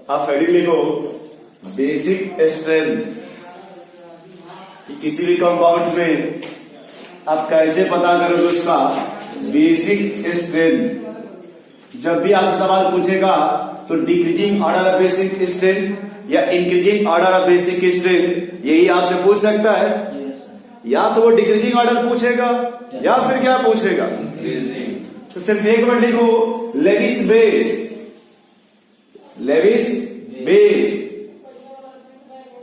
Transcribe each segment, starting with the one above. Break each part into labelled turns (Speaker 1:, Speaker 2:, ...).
Speaker 1: आप हेडिंग लिखो basic strength. किसी भी कंपाउंड में आप कैसे पता करोगे उसका बेसिक स्ट्रेंथ। जब भी आपसे सवाल पूछेगा तो decreasing order of basic strength या increasing order of basic strength यही आपसे पूछ सकता है। या तो वो डिक्रीजिंग ऑर्डर पूछेगा या फिर क्या पूछेगा, तो सिर्फ एक वर्ड लिखो Lewis base. Lewis base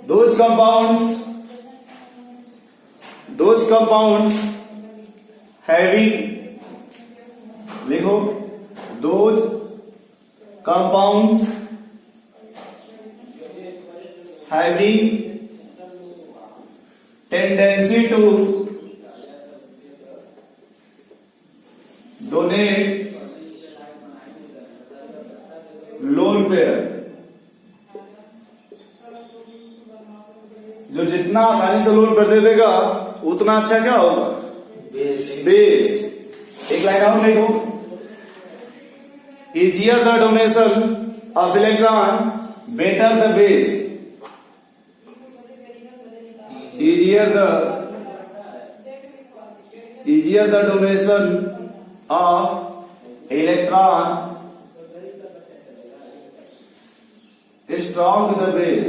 Speaker 1: those compounds having, लिखो those compounds having tendency to donate lone pair, जो जितना आसानी से लोन पेयर दे देगा उतना अच्छा क्या होगा बेस। एक लाइन और लिखो easier the donation of electron better the base. Easier the donation of electron strong the base.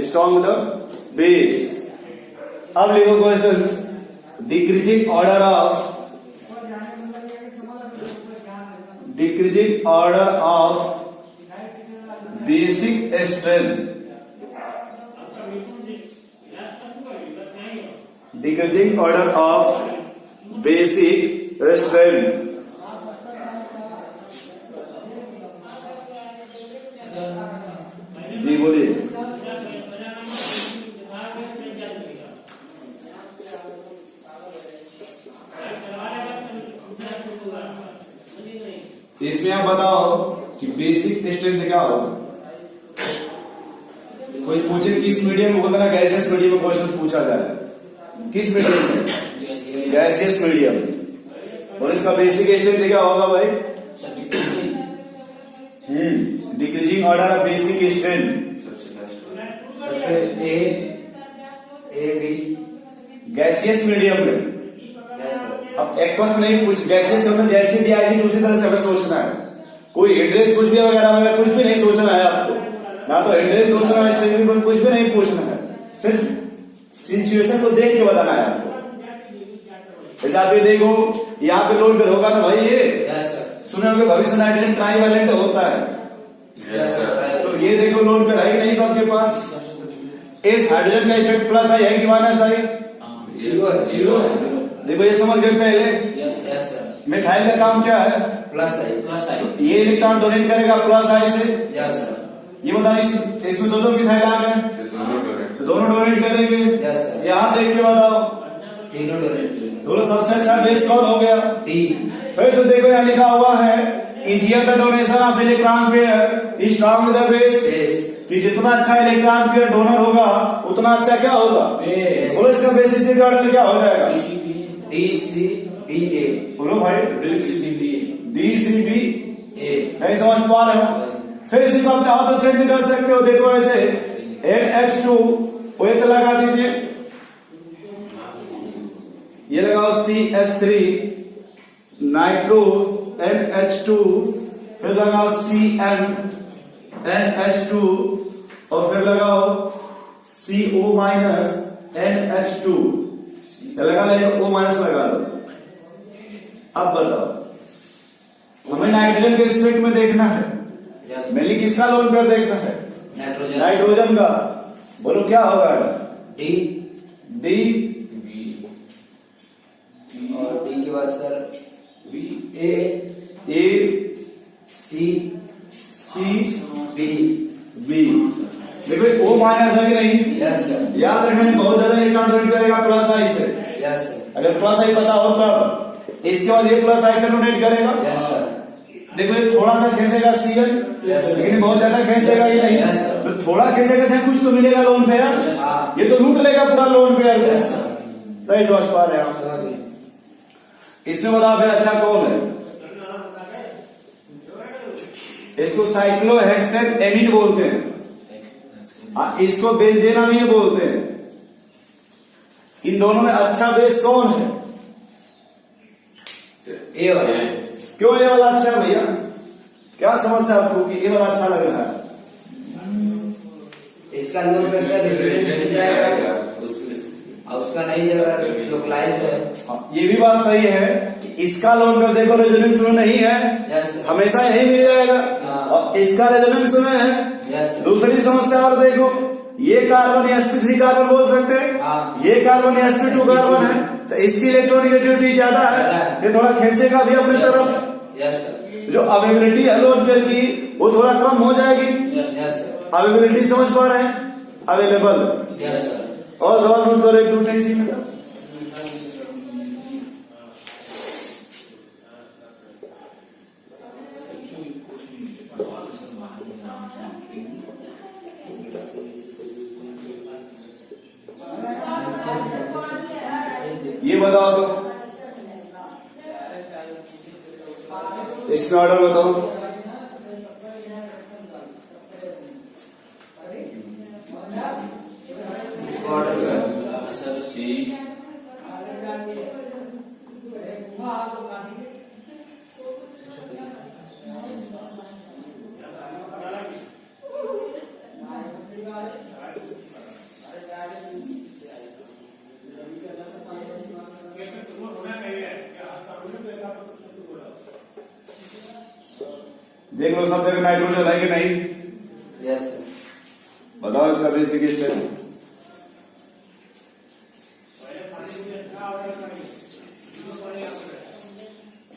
Speaker 1: Strong the base। अब लिखो questions decreasing order of basic strength. Decreasing order of basic strength. जी बोलिए। इसमें आप बताओ कि बेसिक स्ट्रेंथ क्या होगा। कोई पूछे किस मीडियम में, बोलता ना गैसियस मीडियम में क्वेश्चन पूछा जाए। किस मीडियम में? Gaseous medium. और इसका बेसिक स्ट्रेंथ क्या होगा भाई? Decreasing order of basic strength. Gaseous medium में। अब एक्वस में नहीं पूछ, गैसेस के अंदर जैसे भी आएगी उसी तरह से हमें सोचना है। कोई एड्रेस कुछ भी वगैरह कुछ भी नहीं सोचना है आपको, ना तो एड्रेस सोचना है, कुछ भी नहीं पूछना है, सिर्फ सिचुएशन को देख के बताना है आपको। जैसे आप ये देखो यहाँ पे लोड होगा ना भाई, ये सुने होंगे भविष्य नाइट्रोजन ट्राइवेलेंट होता है। तो ये देखो लोड पे है कि नहीं सबके पास। इस हाइड्रोजन का इफेक्ट प्लस आई है कि माइनस आई? जीरो। देखो ये समझ गए पहले। मिथाइल का काम क्या है? प्लस आई। ये इलेक्ट्रॉन डोनेट करेगा प्लस आई से। ये बताओ इसमें दो मिथाइल आ गए, दोनों डोनेट करेंगे। यहाँ देख के बताओ तीनों डोनेट। दोनों सबसे अच्छा बेस कौन हो गया? फिर से देखो यहाँ लिखा हुआ है easier the donation of electron pair strong the base. कि जितना अच्छा इलेक्ट्रॉन पेयर डोनर होगा उतना अच्छा क्या होगा? बोलो इसका बेसिक ऑर्डर क्या हो जाएगा? DCBA। बोलो भाई DCBA। नहीं समझ पा रहे हो? फिर इसी को आप चाहो तो चेंज कर सकते हो। देखो ऐसे NH2 OH लगा दीजिए, ये लगाओ CH3 नाइट्रो NH2, फिर लगाओ CN NH2 और फिर लगाओ CO माइनस NH2। लगा लो O माइनस लगा लो। अब बताओ हमें नाइट्रोजन के रिस्पेक्ट में देखना है, मेनली किसका लोन पेयर देखना है? नाइट्रोजन का। बोलो क्या होगा? डी
Speaker 2: और डी के बाद सर
Speaker 1: ए
Speaker 2: सी
Speaker 1: बी। देखो O माइनस है कि नहीं?
Speaker 2: Yes sir.
Speaker 1: याद रखना बहुत ज्यादा इलेक्ट्रॉन डोनेट करेगा प्लस आई से।
Speaker 2: Yes sir.
Speaker 1: अगर प्लस आई पता हो तब इसके बाद ये प्लस आई से डोनेट करेगा।
Speaker 2: Yes sir.
Speaker 1: देखो ये थोड़ा सा खींचेगा Cl, लेकिन बहुत ज्यादा खींच देगा ये नहीं। तो थोड़ा खींचेगा तो कुछ तो मिलेगा लोन पेयर। ये तो लूट लेगा पूरा लोन पेयर को। तो समझ पा रहे हैं आप? इसमें बताओ फिर अच्छा कौन है? इसको साइक्लोहेक्सेन एमीन बोलते हैं, इसको बेंजेनामीन बोलते हैं। इन दोनों में अच्छा बेस कौन है?
Speaker 2: ए वाला।
Speaker 1: क्यों ये वाला अच्छा है भैया? क्या समस्या आपको कि ये वाला अच्छा लग रहा है?
Speaker 2: इसका लो प्रेशर रेजिस्टेंस जाएगा और उसका नहीं जाएगा, लोकलाइज है।
Speaker 1: ये भी बात सही है कि इसका लोड में देखो रेजोनेंस में नहीं है, हमेशा यही मिल जाएगा, और इसका रेजोनेंस में है। दूसरी समस्या और देखो, ये कार्बन sp3 कार्बन बोल सकते हैं, ये कार्बन sp2 कार्बन है, तो इसकी इलेक्ट्रोनेगेटिविटी ज्यादा है, ये थोड़ा खींचेगा भी अपनी तरफ। जो अवेबिलिटी है लोड पेयर की वो थोड़ा कम हो जाएगी। अवेबिलिटी समझ पा रहे हैं? अवेलेबल। और सवाल नोट करो, एक दो इसी में ये बताओ तो, इसमें ऑर्डर बताओ।
Speaker 2: सर सी
Speaker 1: देख लो सब जगह नाइट्रोजन है कि नहीं?
Speaker 2: यस
Speaker 1: बताओ इसका बेसिक स्टेप।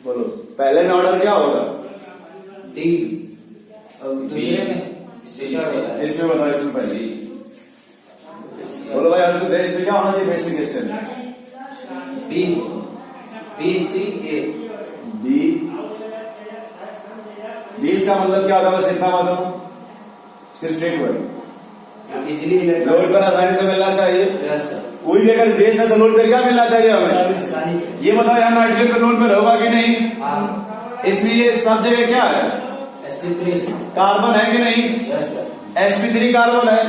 Speaker 1: बोलो पहले में ऑर्डर क्या होगा?
Speaker 2: डी और दूसरे में
Speaker 1: इसमें बताओ, इसमें पहले बोलो भाई, हर देश में क्या होना चाहिए basic step?
Speaker 2: D B C A
Speaker 1: B. बीस का मतलब क्या होगा? बस इतना बताओ, सिर्फ स्ट्रेट वर्ड।
Speaker 2: इजिली
Speaker 1: लोड पर आसानी से मिलना चाहिए।
Speaker 2: Yes sir.
Speaker 1: कोई भी अगर बेस है तो लोड पर क्या मिलना चाहिए हमें? ये बताओ यहाँ नाइट्रोजन पर लोड पर होगा कि नहीं? इसमें ये सब जगह क्या है?
Speaker 2: sp3
Speaker 1: कार्बन है कि नहीं?
Speaker 2: Yes sir.
Speaker 1: sp3 कार्बन है,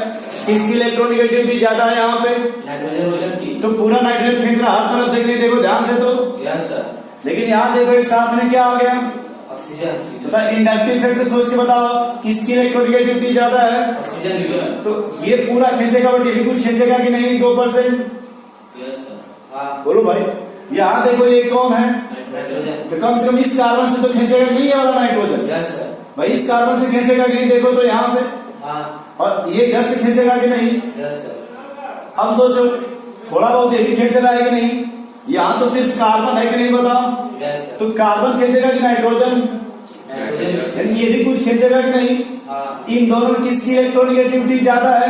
Speaker 1: किसकी इलेक्ट्रोनेगेटिविटी ज्यादा है यहाँ पे?
Speaker 2: नाइट्रोजन वजन की।
Speaker 1: तो पूरा नाइट्रोजन खींच रहा हर तरफ से, नहीं देखो ध्यान से तो।
Speaker 2: Yes sir.
Speaker 1: लेकिन यहाँ देखो एक साथ में क्या आ गया?
Speaker 2: ऑक्सीजन।
Speaker 1: तो इंडक्टिव इफेक्ट से सोच के बताओ किसकी इलेक्ट्रोनेगेटिविटी ज्यादा है?
Speaker 2: ऑक्सीजन।
Speaker 1: तो ये पूरा खींचेगा बट ये भी कुछ खींचेगा कि नहीं? 2%।
Speaker 2: Yes sir. हाँ
Speaker 1: बोलो भाई, यहाँ देखो ये कौन है?
Speaker 2: नाइट्रोजन।
Speaker 1: तो कम से कम इस कार्बन से तो खींचेगा कि नहीं ये वाला नाइट्रोजन?
Speaker 2: Yes sir.
Speaker 1: भाई इस कार्बन से खींचेगा कि नहीं? देखो तो यहाँ से,
Speaker 2: हाँ
Speaker 1: और ये इधर से खींचेगा कि नहीं?
Speaker 2: Yes sir.
Speaker 1: अब सोचो थोड़ा बहुत ये भी खींच रहा है कि नहीं? यहाँ तो सिर्फ कार्बन है कि नहीं बताओ?
Speaker 2: Yes sir.
Speaker 1: तो कार्बन खींचेगा कि नाइट्रोजन?
Speaker 2: नाइट्रोजन।
Speaker 1: यानी ये भी कुछ खींचेगा कि नहीं?
Speaker 2: हाँ
Speaker 1: इन दोनों में किसकी इलेक्ट्रोनेगेटिविटी ज्यादा है?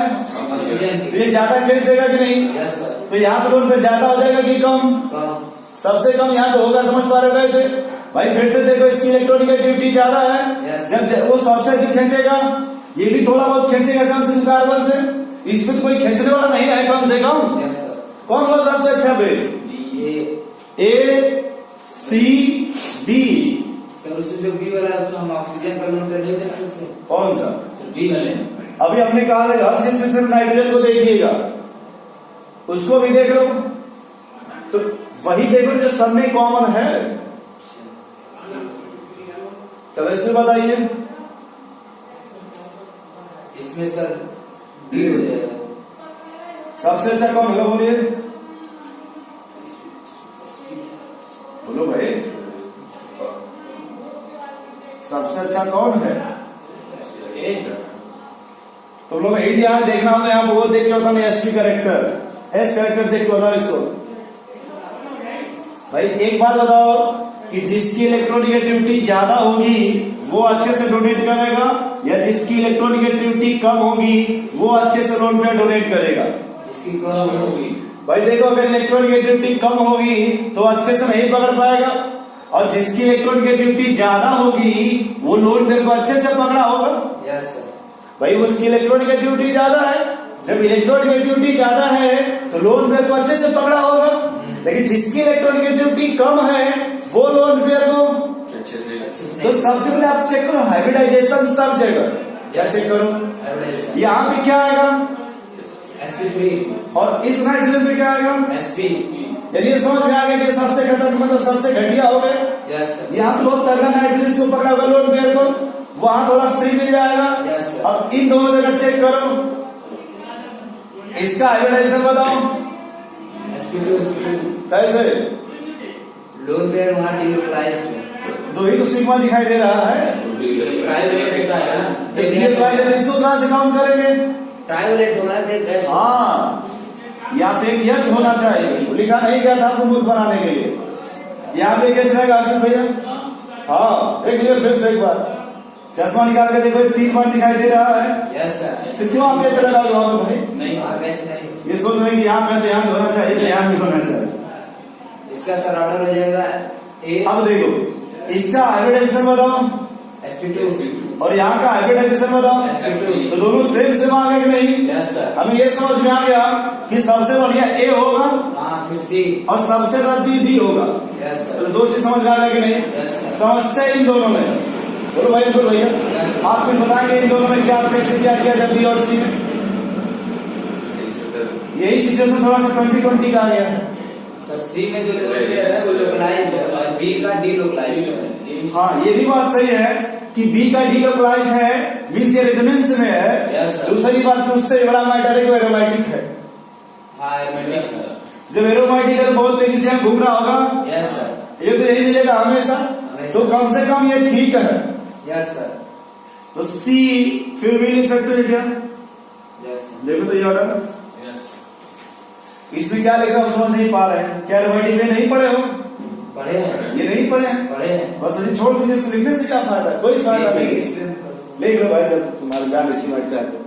Speaker 2: ऑक्सीजन
Speaker 1: तो
Speaker 2: की।
Speaker 1: ये ज्यादा खींच देगा कि नहीं?
Speaker 2: Yes sir.
Speaker 1: तो यहाँ पे लोड पे ज्यादा हो जाएगा कि कम?
Speaker 2: कम।
Speaker 1: सबसे कम यहाँ पे होगा, समझ पा रहे हो कैसे? भाई फिर से देखो इसकी इलेक्ट्रोनेगेटिविटी ज्यादा है।
Speaker 2: Yes.
Speaker 1: जब वो सबसे अधिक खींचेगा, ये भी थोड़ा बहुत खींचेगा कम से कम कार्बन से। इसमें तो कोई खींचने वाला नहीं है कम से कम।
Speaker 2: Yes sir.
Speaker 1: कौन होगा सबसे अच्छा बेस? ए सी डी।
Speaker 2: सर उससे जो बी वाला है उसमें हम ऑक्सीजन का लोड कर लेते हैं।
Speaker 1: कौन सा?
Speaker 2: बी वाले
Speaker 1: अभी हमने कहा था हर चीज से सिर्फ नाइट्रोजन को देखिएगा, उसको भी देख लो, तो वही देखो जो सब में कॉमन है। चलो इसमें बताइए।
Speaker 2: इसमें सर डी हो जाएगा।
Speaker 1: सबसे अच्छा कौन होगा बोलिए? बोलो भाई, सबसे अच्छा कौन है? तुम लोग एड यहाँ देखना हो तो यहाँ वो देख के होता नहीं, एसपी करेक्टर, एस करेक्टर देख के होता इसको। भाई एक बात बताओ कि जिसकी इलेक्ट्रोनेगेटिविटी ज्यादा होगी वो अच्छे से डोनेट करेगा, या जिसकी इलेक्ट्रोनेगेटिविटी कम होगी वो अच्छे से लोड पे डोनेट करेगा?
Speaker 2: इसकी कम होगी।
Speaker 1: भाई देखो अगर इलेक्ट्रोनेगेटिविटी कम होगी तो अच्छे से नहीं पकड़ पाएगा, और जिसकी इलेक्ट्रोनेगेटिविटी ज्यादा होगी वो लोड पे अच्छे से पकड़ा होगा।
Speaker 2: Yes sir.
Speaker 1: भाई उसकी इलेक्ट्रोनेगेटिविटी ज्यादा है, जब इलेक्ट्रोनेगेटिविटी ज्यादा है तो लोड पेयर को अच्छे से पकड़ा होगा। लेकिन जिसकी इलेक्ट्रोनेगेटिविटी कम है वो लोड पेयर को
Speaker 2: अच्छे से
Speaker 1: तो सबसे पहले आप चेक करो हाइब्रिडाइजेशन सब जगह, क्या चेक करो, यहाँ पे क्या आएगा
Speaker 2: sp3
Speaker 1: और इस नाइट्रोजन पे क्या आएगा
Speaker 2: sp।
Speaker 1: यानी ये समझ में आ गया कि सबसे खतरनाक मतलब सबसे घटिया हो गए।
Speaker 2: Yes sir.
Speaker 1: यहाँ तो बहुत तगड़ा नाइट्रोजन को पकड़ा होगा लोड पेयर को, वहां थोड़ा फ्री मिल जाएगा।
Speaker 2: Yes sir.
Speaker 1: अब इन दोनों जगह चेक करो, इसका हाइब्रिडाइजेशन बताओ
Speaker 2: sp2
Speaker 1: कैसे,
Speaker 2: लोन पेयर वहाँ डिलोकलाइज है,
Speaker 1: दो ही तो सिग्मा दिखाई दे रहा है,
Speaker 2: ट्राइवलेट होता है ना,
Speaker 1: तो इसको कहां से काउंट करेंगे,
Speaker 2: ट्राइवलेट होना है।
Speaker 1: हाँ यहाँ पे एक यश होना चाहिए, लिखा नहीं गया था आपको मूर्ख बनाने के लिए, यहाँ पे कैसे रहेगा आसिफ भैया, हाँ देख लीजिए फिर से एक बार, चश्मा निकाल के देखो 3 पॉइंट दिखाई दे रहा है।
Speaker 2: Yes sir.
Speaker 1: फिर क्यों आप कैसे लगा दो आप भाई,
Speaker 2: नहीं आगे नहीं,
Speaker 1: ये सोच रहे हैं कि यहाँ पे तो यहाँ होना चाहिए तो यहाँ भी होना चाहिए।
Speaker 2: इसका सर ऑर्डर हो जाएगा ए
Speaker 1: अब देखो इसका हाइब्रिडाइजेशन बताओ
Speaker 2: sp2
Speaker 1: और यहाँ का हाइब्रिडाइजेशन बताओ,
Speaker 2: sp2।
Speaker 1: तो दोनों सेम आ गए कि नहीं,
Speaker 2: यस सर।
Speaker 1: हमें ये समझ में आ गया कि सबसे बढ़िया ए होगा
Speaker 2: हाँ फिर सी।
Speaker 1: और सबसे गलती डी होगा,
Speaker 2: यस
Speaker 1: तो
Speaker 2: सर।
Speaker 1: 2 चीज समझ में आ गया कि नहीं।
Speaker 2: Yes sir.
Speaker 1: समस्या इन दोनों में, बोलो भाई बोलो भैया, आप कुछ बताएंगे इन दोनों में क्या कैसे क्या किया जाए बी और सी में, यही सिचुएशन थोड़ा सा 2020 का आ गया है।
Speaker 2: सर सी में जो लोन पेयर है वो लोकलाइज है और बी का डिलोकलाइज है।
Speaker 1: हाँ ये भी बात सही है कि बी का डिलोकलाइज है, मीन्स ये रेजोनेंस में है।
Speaker 2: Yes, sir।
Speaker 1: दूसरी बात कि उससे बड़ा मैटर है कि एरोमेटिक है,
Speaker 2: हाँ एरोमेटिक सर।
Speaker 1: जब एरोमेटिक है तो बहुत तेजी से घूम रहा होगा,
Speaker 2: यस सर।
Speaker 1: ये तो यही मिलेगा हमेशा, तो कम से कम ये ठीक है।
Speaker 2: Yes sir.
Speaker 1: तो सी फिर भी लिख सकते हैं क्या,
Speaker 2: यस सर।
Speaker 1: देखो तो ये ऑर्डर
Speaker 2: यस
Speaker 1: इसमें क्या लिखा है समझ नहीं पा रहे हैं, क्या एरोमेटिक में नहीं पढ़े हो,
Speaker 2: पढ़े हैं,
Speaker 1: ये नहीं पढ़े हैं,
Speaker 2: पढ़े हैं।
Speaker 1: बस अभी छोड़ दीजिए, इसको लिखने से क्या फायदा, कोई फायदा नहीं।
Speaker 2: Basic experience।
Speaker 1: लिख लो भाई जब तुम्हारा जान इसी माइट का है तो